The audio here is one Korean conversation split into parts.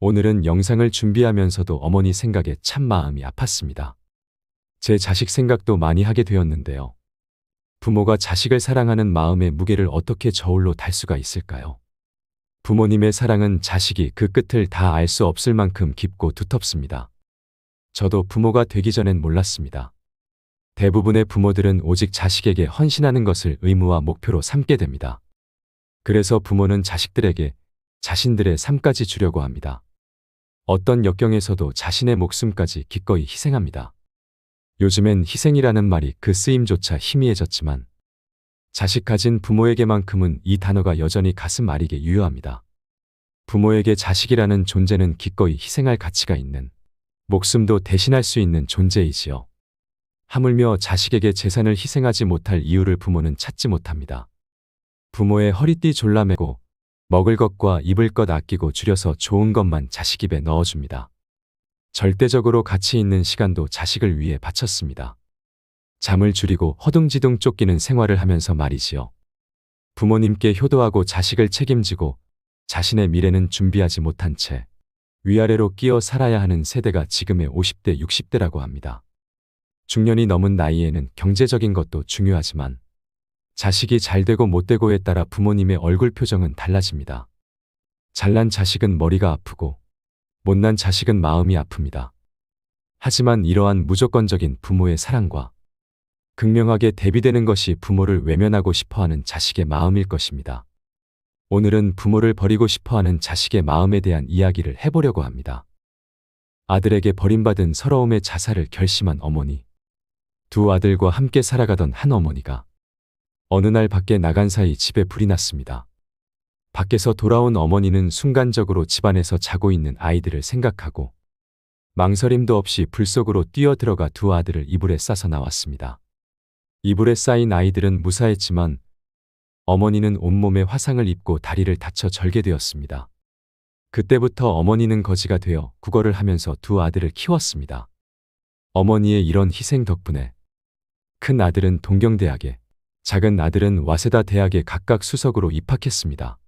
오늘은 영상을 준비하면서도 어머니 생각에 참 마음이 아팠습니다. 제 자식 생각도 많이 하게 되었는데요. 부모가 자식을 사랑하는 마음의 무게를 어떻게 저울로 달 수가 있을까요? 부모님의 사랑은 자식이 그 끝을 다 알 수 없을 만큼 깊고 두텁습니다. 저도 부모가 되기 전엔 몰랐습니다. 대부분의 부모들은 오직 자식에게 헌신하는 것을 의무와 목표로 삼게 됩니다. 그래서 부모는 자식들에게 자신들의 삶까지 주려고 합니다. 어떤 역경에서도 자신의 목숨까지 기꺼이 희생합니다. 요즘엔 희생이라는 말이 그 쓰임조차 희미해졌지만 자식 가진 부모에게만큼은 이 단어가 여전히 가슴 아리게 유효합니다. 부모에게 자식이라는 존재는 기꺼이 희생할 가치가 있는, 목숨도 대신할 수 있는 존재이지요. 하물며 자식에게 재산을 희생하지 못할 이유를 부모는 찾지 못합니다. 부모의 허리띠 졸라매고 먹을 것과 입을 것 아끼고 줄여서 좋은 것만 자식 입에 넣어줍니다. 절대적으로 가치 있는 시간도 자식을 위해 바쳤습니다. 잠을 줄이고 허둥지둥 쫓기는 생활을 하면서 말이지요. 부모님께 효도하고 자식을 책임지고 자신의 미래는 준비하지 못한 채 위아래로 끼어 살아야 하는 세대가 지금의 50대, 60대라고 합니다. 중년이 넘은 나이에는 경제적인 것도 중요하지만 자식이 잘되고 못되고에 따라 부모님의 얼굴 표정은 달라집니다. 잘난 자식은 머리가 아프고 못난 자식은 마음이 아픕니다. 하지만 이러한 무조건적인 부모의 사랑과 극명하게 대비되는 것이 부모를 외면하고 싶어하는 자식의 마음일 것입니다. 오늘은 부모를 버리고 싶어하는 자식의 마음에 대한 이야기를 해보려고 합니다. 아들에게 버림받은 서러움의 자살을 결심한 어머니. 두 아들과 함께 살아가던 한 어머니가 어느 날 밖에 나간 사이 집에 불이 났습니다. 밖에서 돌아온 어머니는 순간적으로 집안에서 자고 있는 아이들을 생각하고 망설임도 없이 불 속으로 뛰어들어가 두 아들을 이불에 싸서 나왔습니다. 이불에 쌓인 아이들은 무사했지만 어머니는 온몸에 화상을 입고 다리를 다쳐 절개되었습니다. 그때부터 어머니는 거지가 되어 구걸을 하면서 두 아들을 키웠습니다. 어머니의 이런 희생 덕분에 큰 아들은 동경대학에, 작은 아들은 와세다 대학에 각각 수석으로 입학했습니다.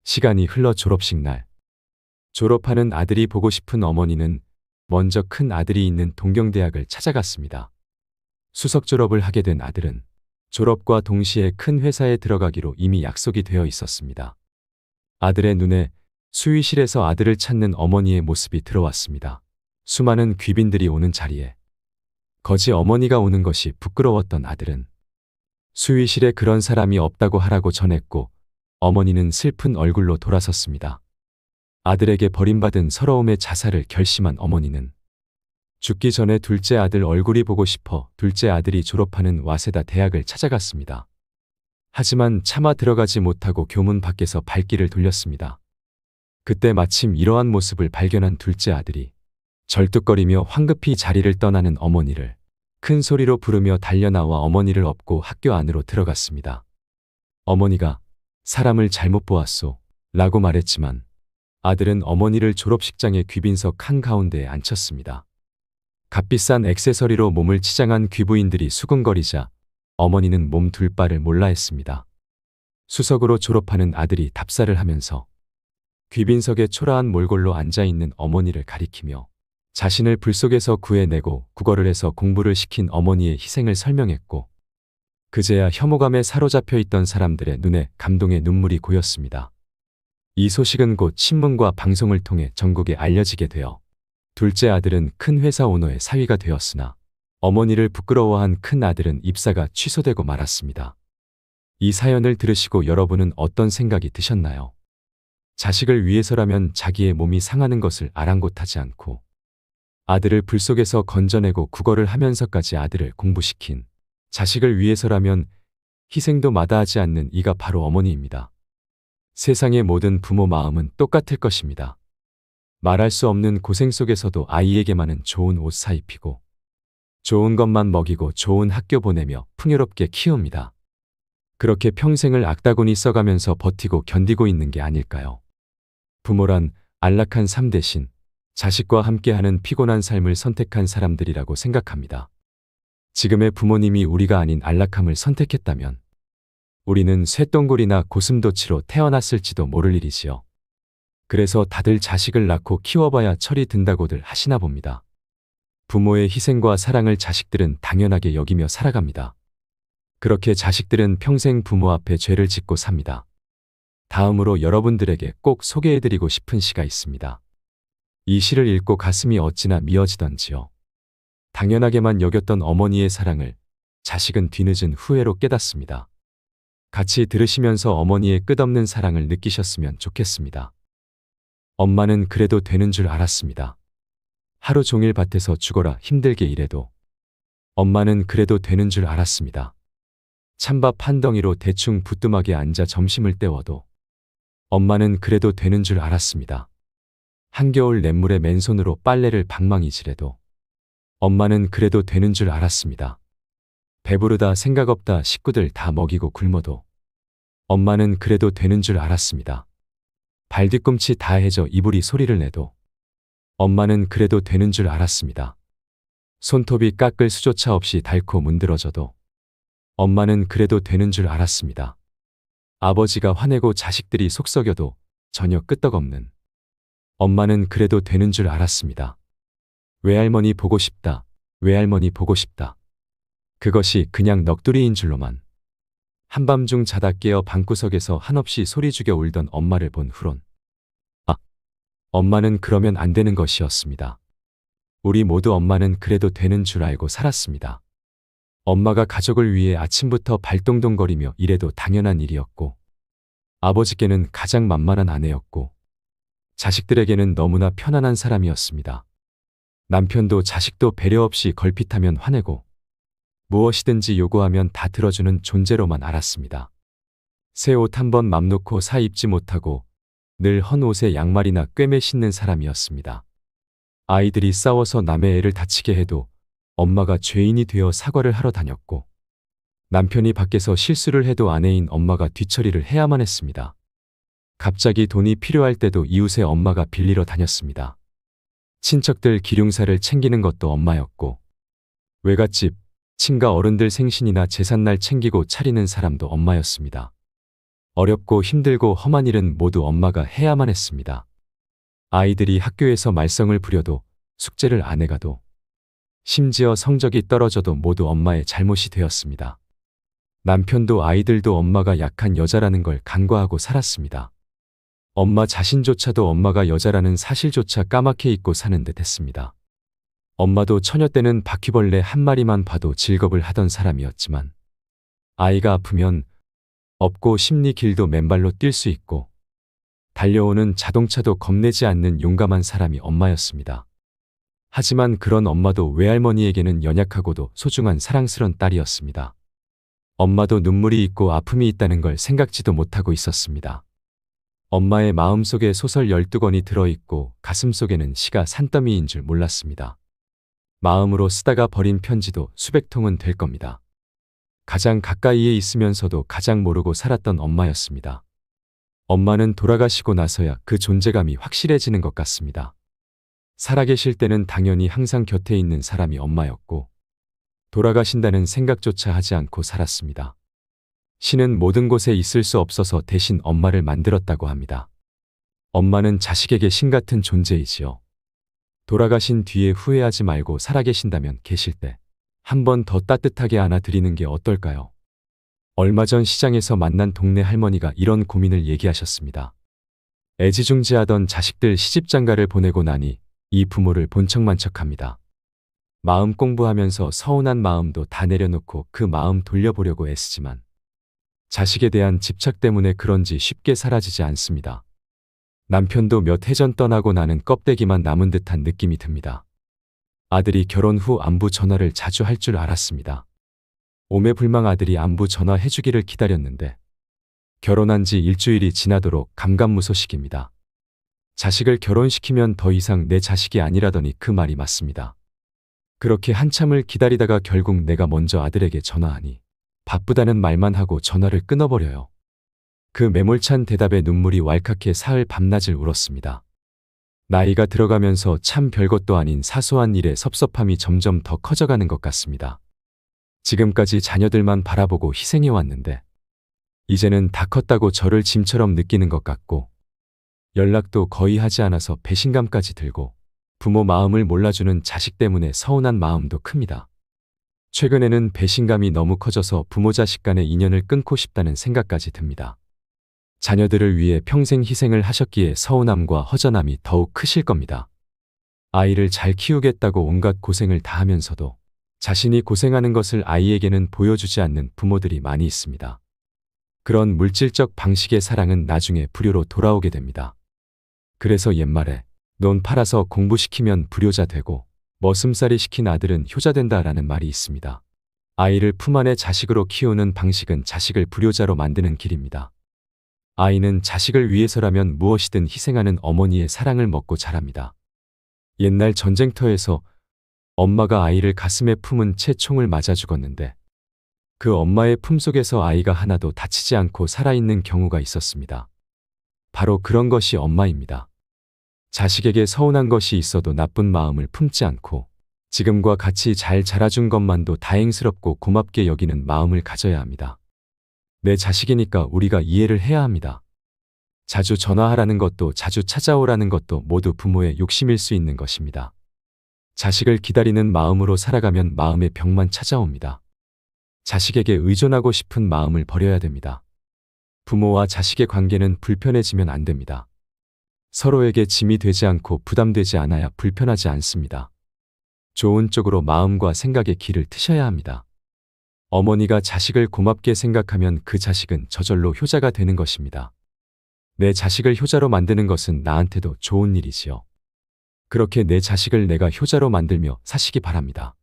시간이 흘러 졸업식 날. 졸업하는 아들이 보고 싶은 어머니는 먼저 큰 아들이 있는 동경대학을 찾아갔습니다. 수석 졸업을 하게 된 아들은 졸업과 동시에 큰 회사에 들어가기로 이미 약속이 되어 있었습니다. 아들의 눈에 수의실에서 아들을 찾는 어머니의 모습이 들어왔습니다. 수많은 귀빈들이 오는 자리에 거지 어머니가 오는 것이 부끄러웠던 아들은 수의실에 그런 사람이 없다고 하라고 전했고 어머니는 슬픈 얼굴로 돌아섰습니다. 아들에게 버림받은 서러움의 자살을 결심한 어머니는 죽기 전에 둘째 아들 얼굴이 보고 싶어 둘째 아들이 졸업하는 와세다 대학을 찾아갔습니다. 하지만 차마 들어가지 못하고 교문 밖에서 발길을 돌렸습니다. 그때 마침 이러한 모습을 발견한 둘째 아들이 절뚝거리며 황급히 자리를 떠나는 어머니를 큰 소리로 부르며 달려나와 어머니를 업고 학교 안으로 들어갔습니다. 어머니가 사람을 잘못 보았소 라고 말했지만 아들은 어머니를 졸업식장의 귀빈석 한가운데에 앉혔습니다. 값비싼 액세서리로 몸을 치장한 귀부인들이 수군거리자 어머니는 몸 둘 바를 몰라 했습니다. 수석으로 졸업하는 아들이 답사를 하면서 귀빈석에 초라한 몰골로 앉아있는 어머니를 가리키며 자신을 불 속에서 구해내고 구걸을 해서 공부를 시킨 어머니의 희생을 설명했고 그제야 혐오감에 사로잡혀 있던 사람들의 눈에 감동의 눈물이 고였습니다. 이 소식은 곧 신문과 방송을 통해 전국에 알려지게 되어 둘째 아들은 큰 회사 오너의 사위가 되었으나 어머니를 부끄러워한 큰 아들은 입사가 취소되고 말았습니다. 이 사연을 들으시고 여러분은 어떤 생각이 드셨나요? 자식을 위해서라면 자기의 몸이 상하는 것을 아랑곳하지 않고 아들을 불 속에서 건져내고 구걸을 하면서까지 아들을 공부시킨 자식을 위해서라면 희생도 마다하지 않는 이가 바로 어머니입니다. 세상의 모든 부모 마음은 똑같을 것입니다. 말할 수 없는 고생 속에서도 아이에게만은 좋은 옷 사입히고 좋은 것만 먹이고 좋은 학교 보내며 풍요롭게 키웁니다. 그렇게 평생을 악다구니 써가면서 버티고 견디고 있는 게 아닐까요? 부모란 안락한 삶 대신 자식과 함께하는 피곤한 삶을 선택한 사람들이라고 생각합니다. 지금의 부모님이 우리가 아닌 안락함을 선택했다면 우리는 쇠똥굴이나 고슴도치로 태어났을지도 모를 일이지요. 그래서 다들 자식을 낳고 키워봐야 철이 든다고들 하시나 봅니다. 부모의 희생과 사랑을 자식들은 당연하게 여기며 살아갑니다. 그렇게 자식들은 평생 부모 앞에 죄를 짓고 삽니다. 다음으로 여러분들에게 꼭 소개해드리고 싶은 시가 있습니다. 이 시를 읽고 가슴이 어찌나 미어지던지요. 당연하게만 여겼던 어머니의 사랑을 자식은 뒤늦은 후회로 깨닫습니다. 같이 들으시면서 어머니의 끝없는 사랑을 느끼셨으면 좋겠습니다. 엄마는 그래도 되는 줄 알았습니다. 하루 종일 밭에서 죽어라 힘들게 일해도 엄마는 그래도 되는 줄 알았습니다. 찬밥 한 덩이로 대충 부뚜막에 앉아 점심을 때워도 엄마는 그래도 되는 줄 알았습니다. 한겨울 냇물에 맨손으로 빨래를 방망이질해도 엄마는 그래도 되는 줄 알았습니다. 배부르다 생각 없다 식구들 다 먹이고 굶어도 엄마는 그래도 되는 줄 알았습니다. 발뒤꿈치 다 해져 이불이 소리를 내도 엄마는 그래도 되는 줄 알았습니다. 손톱이 깎을 수조차 없이 닳고 문드러져도 엄마는 그래도 되는 줄 알았습니다. 아버지가 화내고 자식들이 속썩여도 전혀 끄떡없는 엄마는 그래도 되는 줄 알았습니다. 외할머니 보고 싶다. 외할머니 보고 싶다. 그것이 그냥 넋두리인 줄로만 한밤중 자다 깨어 방구석에서 한없이 소리 죽여 울던 엄마를 본 후론 엄마는 그러면 안 되는 것이었습니다. 우리 모두 엄마는 그래도 되는 줄 알고 살았습니다. 엄마가 가족을 위해 아침부터 발동동거리며 일해도 당연한 일이었고 아버지께는 가장 만만한 아내였고 자식들에게는 너무나 편안한 사람이었습니다. 남편도 자식도 배려 없이 걸핏하면 화내고 무엇이든지 요구하면 다 들어주는 존재로만 알았습니다. 새 옷 한 번 맘 놓고 사 입지 못하고 늘 헌 옷에 양말이나 꿰매 신는 사람이었습니다. 아이들이 싸워서 남의 애를 다치게 해도 엄마가 죄인이 되어 사과를 하러 다녔고 남편이 밖에서 실수를 해도 아내인 엄마가 뒤처리를 해야만 했습니다. 갑자기 돈이 필요할 때도 이웃의 엄마가 빌리러 다녔습니다. 친척들 기륭사를 챙기는 것도 엄마였고 외갓집, 친가 어른들 생신이나 제삿날 챙기고 차리는 사람도 엄마였습니다. 어렵고 힘들고 험한 일은 모두 엄마가 해야만 했습니다. 아이들이 학교에서 말썽을 부려도 숙제를 안 해가도 심지어 성적이 떨어져도 모두 엄마의 잘못이 되었습니다. 남편도 아이들도 엄마가 약한 여자라는 걸 간과하고 살았습니다. 엄마 자신조차도 엄마가 여자라는 사실조차 까맣게 잊고 사는 듯 했습니다. 엄마도 처녀 때는 바퀴벌레 한 마리만 봐도 질겁을 하던 사람이었지만 아이가 아프면 없고 심리 길도 맨발로 뛸 수 있고 달려오는 자동차도 겁내지 않는 용감한 사람이 엄마였습니다. 하지만 그런 엄마도 외할머니에게는 연약하고도 소중한 사랑스런 딸이었습니다. 엄마도 눈물이 있고 아픔이 있다는 걸 생각지도 못하고 있었습니다. 엄마의 마음속에 소설 12권이 들어있고 가슴속에는 시가 산더미인 줄 몰랐습니다. 마음으로 쓰다가 버린 편지도 수백 통은 될 겁니다. 가장 가까이에 있으면서도 가장 모르고 살았던 엄마였습니다. 엄마는 돌아가시고 나서야 그 존재감이 확실해지는 것 같습니다. 살아계실 때는 당연히 항상 곁에 있는 사람이 엄마였고 돌아가신다는 생각조차 하지 않고 살았습니다. 신은 모든 곳에 있을 수 없어서 대신 엄마를 만들었다고 합니다. 엄마는 자식에게 신 같은 존재이지요. 돌아가신 뒤에 후회하지 말고 살아계신다면 계실 때 한 번 더 따뜻하게 안아드리는 게 어떨까요? 얼마 전 시장에서 만난 동네 할머니가 이런 고민을 얘기하셨습니다. 애지중지하던 자식들 시집장가를 보내고 나니 이 부모를 본 척만 척합니다. 마음 공부하면서 서운한 마음도 다 내려놓고 그 마음 돌려보려고 애쓰지만 자식에 대한 집착 때문에 그런지 쉽게 사라지지 않습니다. 남편도 몇 해 전 떠나고 나는 껍데기만 남은 듯한 느낌이 듭니다. 아들이 결혼 후 안부 전화를 자주 할 줄 알았습니다. 오매불망 아들이 안부 전화해주기를 기다렸는데 결혼한 지 일주일이 지나도록 감감무소식입니다. 자식을 결혼시키면 더 이상 내 자식이 아니라더니 그 말이 맞습니다. 그렇게 한참을 기다리다가 결국 내가 먼저 아들에게 전화하니 바쁘다는 말만 하고 전화를 끊어버려요. 그 매몰찬 대답에 눈물이 왈칵해 사흘 밤낮을 울었습니다. 나이가 들어가면서 참 별것도 아닌 사소한 일에 섭섭함이 점점 더 커져가는 것 같습니다. 지금까지 자녀들만 바라보고 희생해왔는데 이제는 다 컸다고 저를 짐처럼 느끼는 것 같고 연락도 거의 하지 않아서 배신감까지 들고 부모 마음을 몰라주는 자식 때문에 서운한 마음도 큽니다. 최근에는 배신감이 너무 커져서 부모 자식 간의 인연을 끊고 싶다는 생각까지 듭니다. 자녀들을 위해 평생 희생을 하셨기에 서운함과 허전함이 더욱 크실 겁니다. 아이를 잘 키우겠다고 온갖 고생을 다하면서도 자신이 고생하는 것을 아이에게는 보여주지 않는 부모들이 많이 있습니다. 그런 물질적 방식의 사랑은 나중에 불효로 돌아오게 됩니다. 그래서 옛말에 돈 팔아서 공부시키면 불효자 되고 머슴살이 시킨 아들은 효자 된다라는 말이 있습니다. 아이를 품 안에 자식으로 키우는 방식은 자식을 불효자로 만드는 길입니다. 아이는 자식을 위해서라면 무엇이든 희생하는 어머니의 사랑을 먹고 자랍니다. 옛날 전쟁터에서 엄마가 아이를 가슴에 품은 채 총을 맞아 죽었는데 그 엄마의 품속에서 아이가 하나도 다치지 않고 살아있는 경우가 있었습니다. 바로 그런 것이 엄마입니다. 자식에게 서운한 것이 있어도 나쁜 마음을 품지 않고 지금과 같이 잘 자라준 것만도 다행스럽고 고맙게 여기는 마음을 가져야 합니다. 내 자식이니까 우리가 이해를 해야 합니다. 자주 전화하라는 것도 자주 찾아오라는 것도 모두 부모의 욕심일 수 있는 것입니다. 자식을 기다리는 마음으로 살아가면 마음의 병만 찾아옵니다. 자식에게 의존하고 싶은 마음을 버려야 됩니다. 부모와 자식의 관계는 불편해지면 안 됩니다. 서로에게 짐이 되지 않고 부담되지 않아야 불편하지 않습니다. 좋은 쪽으로 마음과 생각의 길을 트셔야 합니다. 어머니가 자식을 고맙게 생각하면 그 자식은 저절로 효자가 되는 것입니다. 내 자식을 효자로 만드는 것은 나한테도 좋은 일이지요. 그렇게 내 자식을 내가 효자로 만들며 사시기 바랍니다.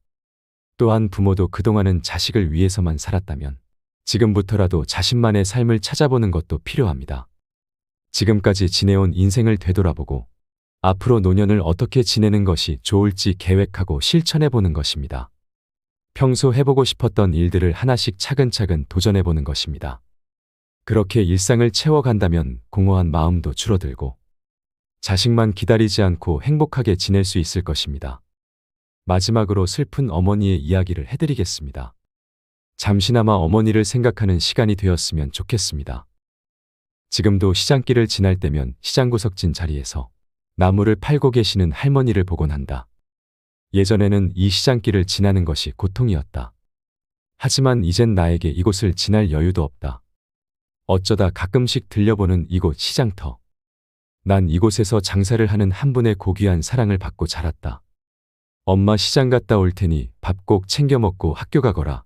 또한 부모도 그동안은 자식을 위해서만 살았다면 지금부터라도 자신만의 삶을 찾아보는 것도 필요합니다. 지금까지 지내온 인생을 되돌아보고 앞으로 노년을 어떻게 지내는 것이 좋을지 계획하고 실천해보는 것입니다. 평소 해보고 싶었던 일들을 하나씩 차근차근 도전해보는 것입니다. 그렇게 일상을 채워간다면 공허한 마음도 줄어들고 자식만 기다리지 않고 행복하게 지낼 수 있을 것입니다. 마지막으로 슬픈 어머니의 이야기를 해드리겠습니다. 잠시나마 어머니를 생각하는 시간이 되었으면 좋겠습니다. 지금도 시장길을 지날 때면 시장 구석진 자리에서 나무를 팔고 계시는 할머니를 보곤 한다. 예전에는 이 시장길을 지나는 것이 고통이었다. 하지만 이젠 나에게 이곳을 지날 여유도 없다. 어쩌다 가끔씩 들려보는 이곳 시장터. 난 이곳에서 장사를 하는 한 분의 고귀한 사랑을 받고 자랐다. 엄마 시장 갔다 올 테니 밥 꼭 챙겨 먹고 학교 가거라.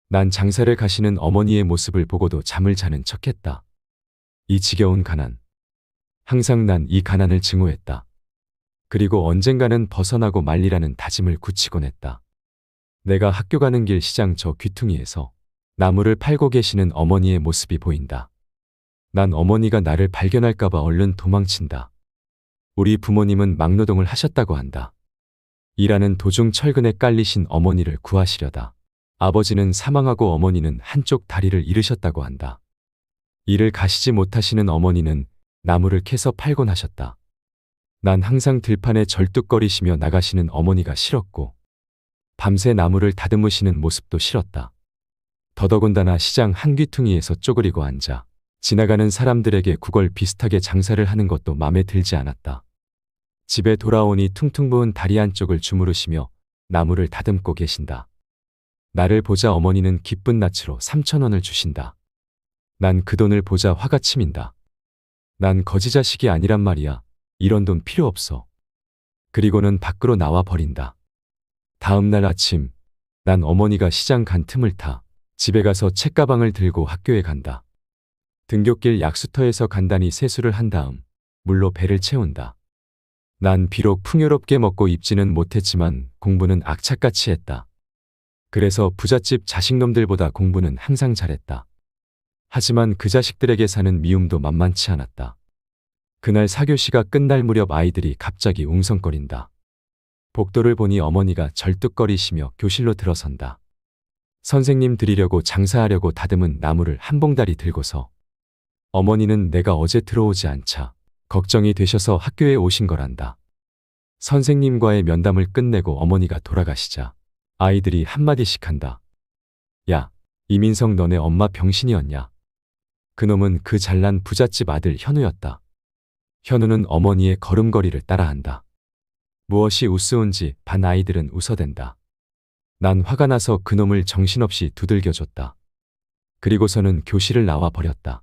난 장사를 가시는 어머니의 모습을 보고도 잠을 자는 척했다. 이 지겨운 가난. 항상 난 이 가난을 증오했다. 그리고 언젠가는 벗어나고 말리라는 다짐을 굳히곤 했다. 내가 학교 가는 길 시장 저 귀퉁이에서 나무를 팔고 계시는 어머니의 모습이 보인다. 난 어머니가 나를 발견할까봐 얼른 도망친다. 우리 부모님은 막노동을 하셨다고 한다. 일하는 도중 철근에 깔리신 어머니를 구하시려다. 아버지는 사망하고 어머니는 한쪽 다리를 잃으셨다고 한다. 일을 가시지 못하시는 어머니는 나무를 캐서 팔곤 하셨다. 난 항상 들판에 절뚝거리시며 나가시는 어머니가 싫었고 밤새 나무를 다듬으시는 모습도 싫었다. 더더군다나 시장 한 귀퉁이에서 쪼그리고 앉아 지나가는 사람들에게 구걸 비슷하게 장사를 하는 것도 맘에 들지 않았다. 집에 돌아오니 퉁퉁 부은 다리 한쪽을 주무르시며 나무를 다듬고 계신다. 나를 보자 어머니는 기쁜 낯으로 3,000원을 주신다. 난 그 돈을 보자 화가 치민다. 난 거지 자식이 아니란 말이야. 이런 돈 필요 없어. 그리고는 밖으로 나와 버린다. 다음 날 아침, 난 어머니가 시장 간 틈을 타 집에 가서 책가방을 들고 학교에 간다. 등굣길 약수터에서 간단히 세수를 한 다음 물로 배를 채운다. 난 비록 풍요롭게 먹고 입지는 못했지만 공부는 악착같이 했다. 그래서 부잣집 자식놈들보다 공부는 항상 잘했다. 하지만 그 자식들에게 사는 미움도 만만치 않았다. 그날 4교시가 끝날 무렵 아이들이 갑자기 웅성거린다. 복도를 보니 어머니가 절뚝거리시며 교실로 들어선다. 선생님 드리려고 장사하려고 다듬은 나무를 한 봉다리 들고서 어머니는 내가 어제 들어오지 않자 걱정이 되셔서 학교에 오신 거란다. 선생님과의 면담을 끝내고 어머니가 돌아가시자 아이들이 한마디씩 한다. 야, 이민성 너네 엄마 병신이었냐? 그놈은 그 잘난 부잣집 아들 현우였다. 현우는 어머니의 걸음걸이를 따라한다. 무엇이 우스운지 반 아이들은 웃어댄다. 난 화가 나서 그놈을 정신없이 두들겨줬다. 그리고서는 교실을 나와 버렸다.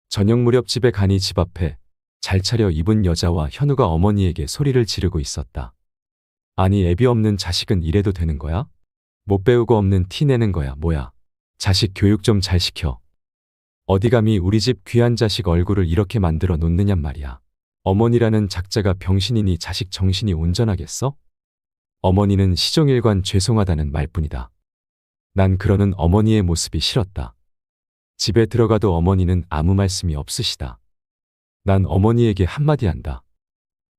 저녁 무렵 집에 가니 집 앞에 잘 차려 입은 여자와 현우가 어머니에게 소리를 지르고 있었다. 아니 애비 없는 자식은 이래도 되는 거야? 못 배우고 없는 티 내는 거야 뭐야? 자식 교육 좀 잘 시켜. 어디 감히 우리 집 귀한 자식 얼굴을 이렇게 만들어 놓느냔 말이야. 어머니라는 작자가 병신이니 자식 정신이 온전하겠어? 어머니는 시종일관 죄송하다는 말뿐이다. 난 그러는 어머니의 모습이 싫었다. 집에 들어가도 어머니는 아무 말씀이 없으시다. 난 어머니에게 한마디 한다.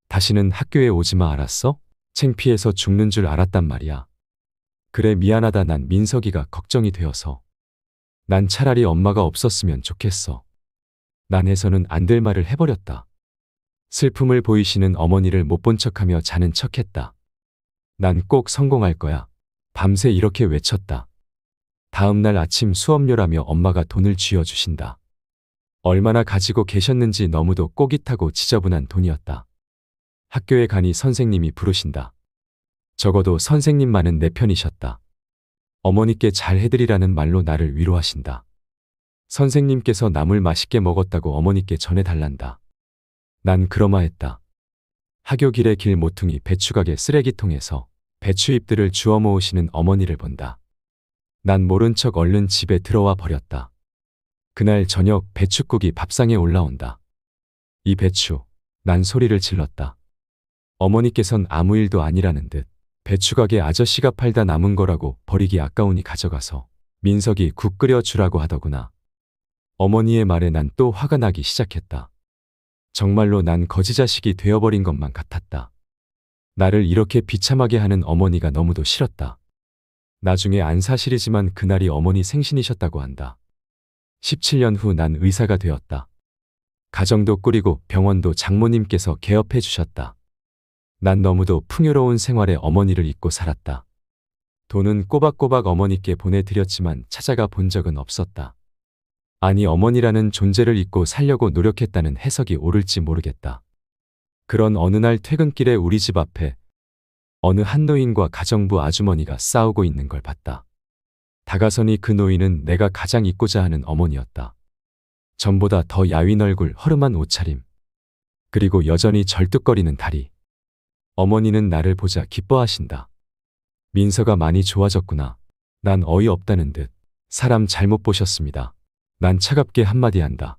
다시는 학교에 오지 마 알았어? 창피해서 죽는 줄 알았단 말이야. 그래 미안하다 난 민석이가 걱정이 되어서. 난 차라리 엄마가 없었으면 좋겠어. 난 해서는 안 될 말을 해버렸다. 슬픔을 보이시는 어머니를 못 본 척하며 자는 척했다. 난 꼭 성공할 거야. 밤새 이렇게 외쳤다. 다음 날 아침 수업료라며 엄마가 돈을 쥐어주신다. 얼마나 가지고 계셨는지 너무도 꼬깃하고 지저분한 돈이었다. 학교에 가니 선생님이 부르신다. 적어도 선생님만은 내 편이셨다. 어머니께 잘 해드리라는 말로 나를 위로하신다. 선생님께서 나물 맛있게 먹었다고 어머니께 전해달란다. 난 그러마했다. 하교 길의 길 모퉁이 배추가게 쓰레기통에서 배추잎들을 주워 모으시는 어머니를 본다. 난 모른 척 얼른 집에 들어와 버렸다. 그날 저녁 배춧국이 밥상에 올라온다. 이 배추, 난 소리를 질렀다. 어머니께선 아무 일도 아니라는 듯 배추가게 아저씨가 팔다 남은 거라고 버리기 아까우니 가져가서 민석이 국 끓여 주라고 하더구나. 어머니의 말에 난 또 화가 나기 시작했다. 정말로 난 거지 자식이 되어버린 것만 같았다. 나를 이렇게 비참하게 하는 어머니가 너무도 싫었다. 나중에 안 사실이지만 그날이 어머니 생신이셨다고 한다. 17년 후 난 의사가 되었다. 가정도 꾸리고 병원도 장모님께서 개업해 주셨다. 난 너무도 풍요로운 생활에 어머니를 잊고 살았다. 돈은 꼬박꼬박 어머니께 보내드렸지만 찾아가 본 적은 없었다. 아니 어머니라는 존재를 잊고 살려고 노력했다는 해석이 옳을지 모르겠다. 그런 어느 날 퇴근길에 우리 집 앞에 어느 한 노인과 가정부 아주머니가 싸우고 있는 걸 봤다. 다가서니 그 노인은 내가 가장 잊고자 하는 어머니였다. 전보다 더 야윈 얼굴, 허름한 옷차림, 그리고 여전히 절뚝거리는 다리. 어머니는 나를 보자 기뻐하신다. 민서가 많이 좋아졌구나. 난 어이없다는 듯 사람 잘못 보셨습니다. 난 차갑게 한마디 한다.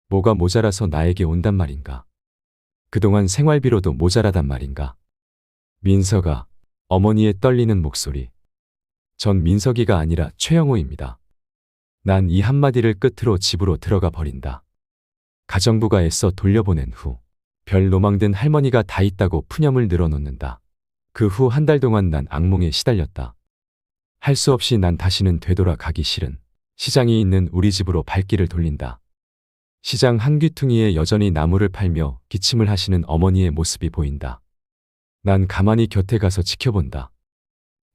뭐가 모자라서 나에게 온단 말인가. 그동안 생활비로도 모자라단 말인가. 민서가, 어머니의 떨리는 목소리. 전 민석이가 아니라 최영호입니다. 난 이 한마디를 끝으로 집으로 들어가 버린다. 가정부가 애써 돌려보낸 후 별 노망든 할머니가 다 있다고 푸념을 늘어놓는다. 그 후 한 달 동안 난 악몽에 시달렸다. 할 수 없이 난 다시는 되돌아가기 싫은 시장이 있는 우리 집으로 발길을 돌린다. 시장 한 귀퉁이에 여전히 나무를 팔며 기침을 하시는 어머니의 모습이 보인다. 난 가만히 곁에 가서 지켜본다.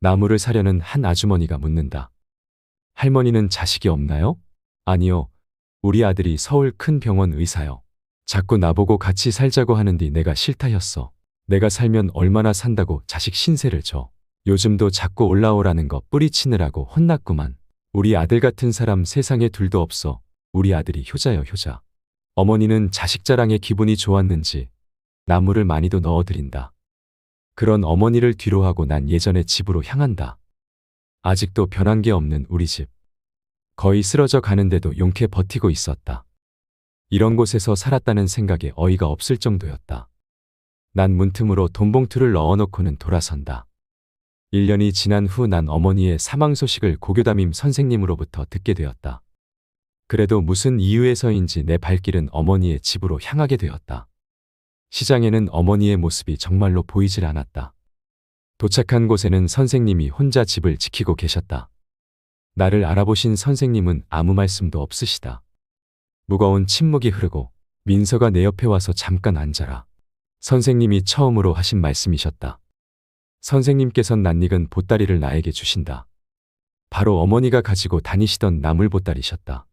나무를 사려는 한 아주머니가 묻는다. 할머니는 자식이 없나요? 아니요. 우리 아들이 서울 큰 병원 의사요. 자꾸 나보고 같이 살자고 하는디 내가 싫다였어. 내가 살면 얼마나 산다고 자식 신세를 져. 요즘도 자꾸 올라오라는 거 뿌리치느라고 혼났구만. 우리 아들 같은 사람 세상에 둘도 없어. 우리 아들이 효자여 효자. 어머니는 자식 자랑에 기분이 좋았는지 나무를 많이도 넣어드린다. 그런 어머니를 뒤로하고 난 예전의 집으로 향한다. 아직도 변한 게 없는 우리 집. 거의 쓰러져 가는데도 용케 버티고 있었다. 이런 곳에서 살았다는 생각에 어이가 없을 정도였다. 난 문틈으로 돈봉투를 넣어놓고는 돌아선다. 1년이 지난 후 난 어머니의 사망 소식을 고교담임 선생님으로부터 듣게 되었다. 그래도 무슨 이유에서인지 내 발길은 어머니의 집으로 향하게 되었다. 시장에는 어머니의 모습이 정말로 보이질 않았다. 도착한 곳에는 선생님이 혼자 집을 지키고 계셨다. 나를 알아보신 선생님은 아무 말씀도 없으시다. 무거운 침묵이 흐르고 민서가 내 옆에 와서 잠깐 앉아라. 선생님이 처음으로 하신 말씀이셨다. 선생님께선 낯익은 보따리를 나에게 주신다. 바로 어머니가 가지고 다니시던 나물 보따리셨다.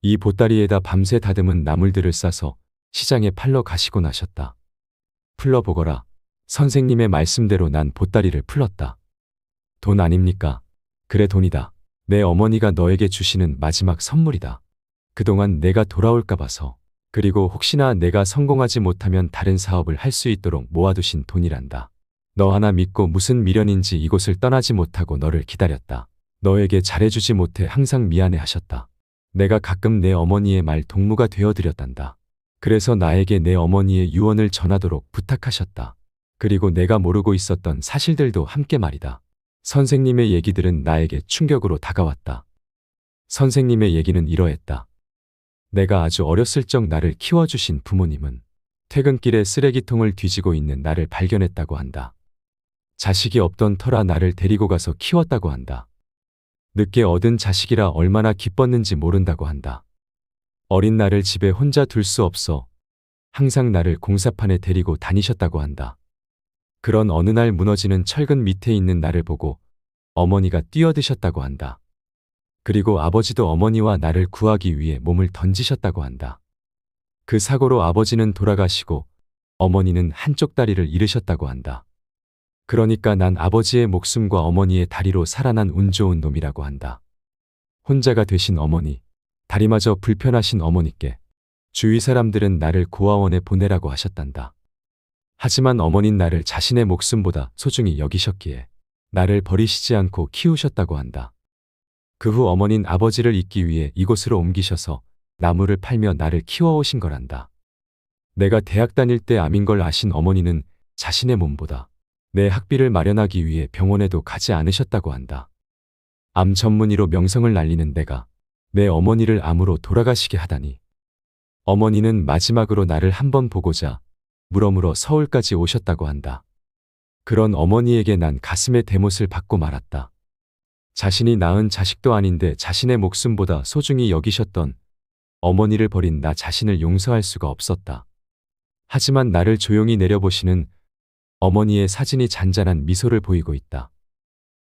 이 보따리에다 밤새 다듬은 나물들을 싸서 시장에 팔러 가시고 나셨다. 풀러보거라. 선생님의 말씀대로 난 보따리를 풀렀다. 돈 아닙니까? 그래 돈이다. 내 어머니가 너에게 주시는 마지막 선물이다. 그동안 내가 돌아올까 봐서. 그리고 혹시나 내가 성공하지 못하면 다른 사업을 할 수 있도록 모아두신 돈이란다. 너 하나 믿고 무슨 미련인지 이곳을 떠나지 못하고 너를 기다렸다. 너에게 잘해주지 못해 항상 미안해 하셨다. 내가 가끔 내 어머니의 말 동무가 되어드렸단다. 그래서 나에게 내 어머니의 유언을 전하도록 부탁하셨다. 그리고 내가 모르고 있었던 사실들도 함께 말이다. 선생님의 얘기들은 나에게 충격으로 다가왔다. 선생님의 얘기는 이러했다. 내가 아주 어렸을 적 나를 키워주신 부모님은 퇴근길에 쓰레기통을 뒤지고 있는 나를 발견했다고 한다. 자식이 없던 터라 나를 데리고 가서 키웠다고 한다. 늦게 얻은 자식이라 얼마나 기뻤는지 모른다고 한다. 어린 나를 집에 혼자 둘 수 없어 항상 나를 공사판에 데리고 다니셨다고 한다. 그런 어느 날 무너지는 철근 밑에 있는 나를 보고 어머니가 뛰어드셨다고 한다. 그리고 아버지도 어머니와 나를 구하기 위해 몸을 던지셨다고 한다. 그 사고로 아버지는 돌아가시고 어머니는 한쪽 다리를 잃으셨다고 한다. 그러니까 난 아버지의 목숨과 어머니의 다리로 살아난 운 좋은 놈이라고 한다. 혼자가 되신 어머니, 다리마저 불편하신 어머니께 주위 사람들은 나를 고아원에 보내라고 하셨단다. 하지만 어머닌 나를 자신의 목숨보다 소중히 여기셨기에 나를 버리시지 않고 키우셨다고 한다. 그 후 어머닌 아버지를 잊기 위해 이곳으로 옮기셔서 나무를 팔며 나를 키워오신 거란다. 내가 대학 다닐 때 암인 걸 아신 어머니는 자신의 몸보다 내 학비를 마련하기 위해 병원에도 가지 않으셨다고 한다. 암 전문의로 명성을 날리는 내가 내 어머니를 암으로 돌아가시게 하다니. 어머니는 마지막으로 나를 한번 보고자 물어물어 서울까지 오셨다고 한다. 그런 어머니에게 난 가슴에 대못을 받고 말았다. 자신이 낳은 자식도 아닌데 자신의 목숨보다 소중히 여기셨던 어머니를 버린 나 자신을 용서할 수가 없었다. 하지만 나를 조용히 내려보시는 어머니의 사진이 잔잔한 미소를 보이고 있다.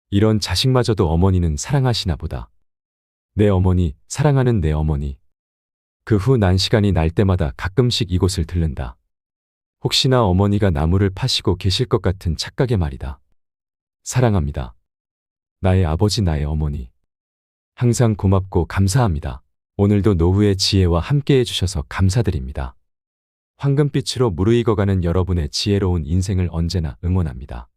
이런 자식마저도 어머니는 사랑하시나 보다. 내 어머니, 사랑하는 내 어머니. 그 후 난 시간이 날 때마다 가끔씩 이곳을 들른다. 혹시나 어머니가 나무를 파시고 계실 것 같은 착각에 말이다. 사랑합니다. 나의 아버지, 나의 어머니. 항상 고맙고 감사합니다. 오늘도 노후의 지혜와 함께 해주셔서 감사드립니다. 황금빛으로 무르익어가는 여러분의 지혜로운 인생을 언제나 응원합니다.